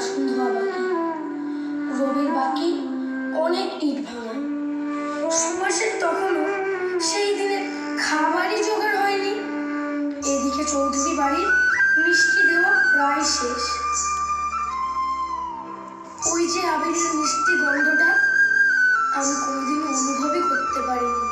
বাসন ধোয়া বাকি, রবির বাকি অনেক ইট ভাঙা। সুভাষের তখনও সেই দিনের খাবারই জোগাড় হয়নি। এদিকে চৌধুরী বাড়ির মিষ্টি দেওয়া প্রায় শেষ। ওই যে আবিরের মিষ্টি গন্ধটা আমি কোনোদিনও অনুভবই করতে পারিনি।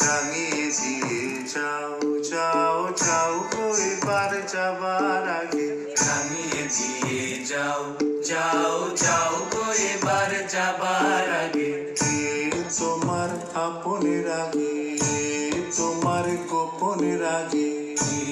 রাঙিয়ে দিয়ে যাও যাও যাও গো এবার যাবার আগে, রাঙিয়ে দিয়ে যাও যাও যাও গো এবার যাবার আগে। কে তোমার আপনের আগে, তোমার গোপনের আগে, কে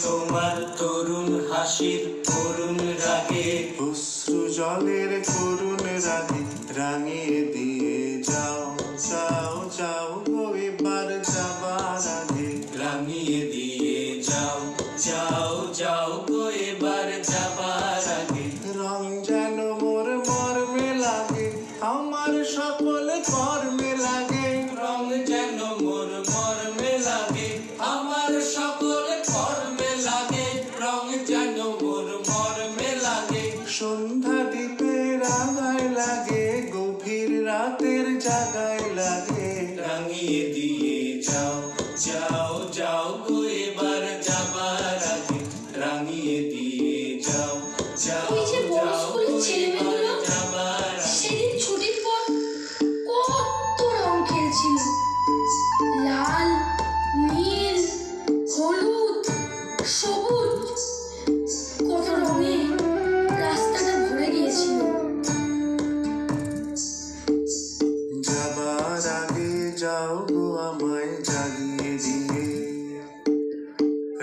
তোমার তরুণ হাসির করুণ রাগে, অশ্রু জলের করুণ রাগে। রাঙিয়ে দিয়ে যাও যাও যাও গো এবার যাবার আগে, রাঙিয়ে দিয়ে যাও যাও যাও গো এবার যাবার আগে। রং যেন মোর মর্মে লাগে, আমার সকল কর্মে লাগে। রং যেন মোর মর্মে লাগে, আমার সকল কর্মে লাগে। রং যেন মোর মর্মে লাগে, সন্ধ্যা দ্বীপের আগায় লাগে, গভীর রাতের জাগায় লাগে। রাঙিয়ে দিয়ে যাও যাও যাও গো এবার যাবার আগে, রাঙিয়ে দিয়ে যাও যাও যাও গো এবার যাবার আগে। সেদিন ছুটির পর কত রং খেলছিল, লাল, নীল, হলুদ, সবুজ, কত রঙে রাস্তাটা ভরে গিয়েছিল। যাবার আগে যাও গো আমায় জাগিয়ে দিয়ে,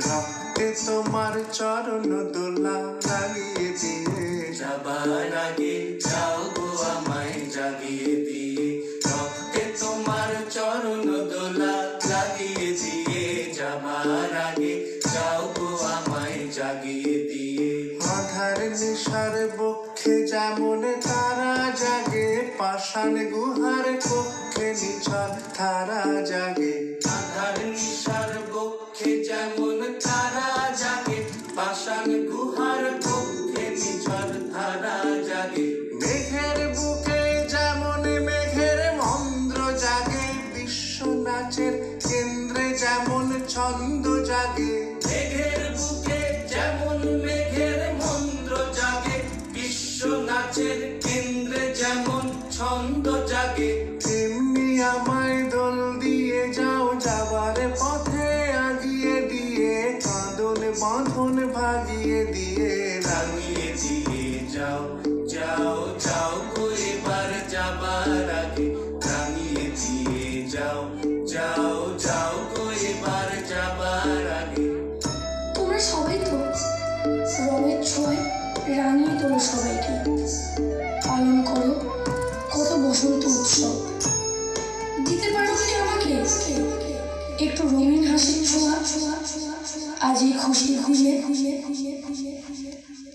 রক্তে তোমার চরণ দোলা লাগিয়ে দিয়ে। যাবার আগে যাও গো আমায় জাগিয়ে দিয়ে, রক্তে তোমার চরণ দোলা লাগিয়ে দিয়ে। যাবার আগে যাও গো আমায় জাগিয়ে দিয়ে। আধার নিশার বক্ষে যেমন তারা জাগে, পাষাণ গুহার কক্ষে নিছল তারা জাগে। আধার নিশার বক্ষে যেমন তারা জাগে, পাষাণ গুহার কক্ষে নিছল তারা জাগে। মেঘের বুকে যেমন মেঘের মন্দ্র জাগে, বিশ্ব নাচের কেন্দ্রে যেমন ছন্দ জাগে। মেঘের বুকে যেমন মেঘের মন্দ্র জাগে, বিশ্ব নাচের কেন্দ্রে যেমন ছন্দ জাগে। তেমনি আমায় দোল দিয়ে যাও যাবার পথে আগিয়ে দিয়ে, কাঁদন বাঁধন ভাগিয়ে দিয়ে। রাঙিয়ে দিয়ে যাও যাও যাও গো এবার যাবার আগে, রাঙিয়ে দিয়ে যাও যাও যাও গো এবার যাবার আগে। তোমরা সবাই তো রঙের ছোঁয়ায় রাঙিয়ে তোলো সবাইকে, পালন করো কত বসন্ত উৎসব। দিতে পারো কি আমাকে একটু রঙিন হাসির ছোঁয়া, আজ এই খুশি খুঁজে খুঁজে খুঁজে খুঁজে খুঁজে।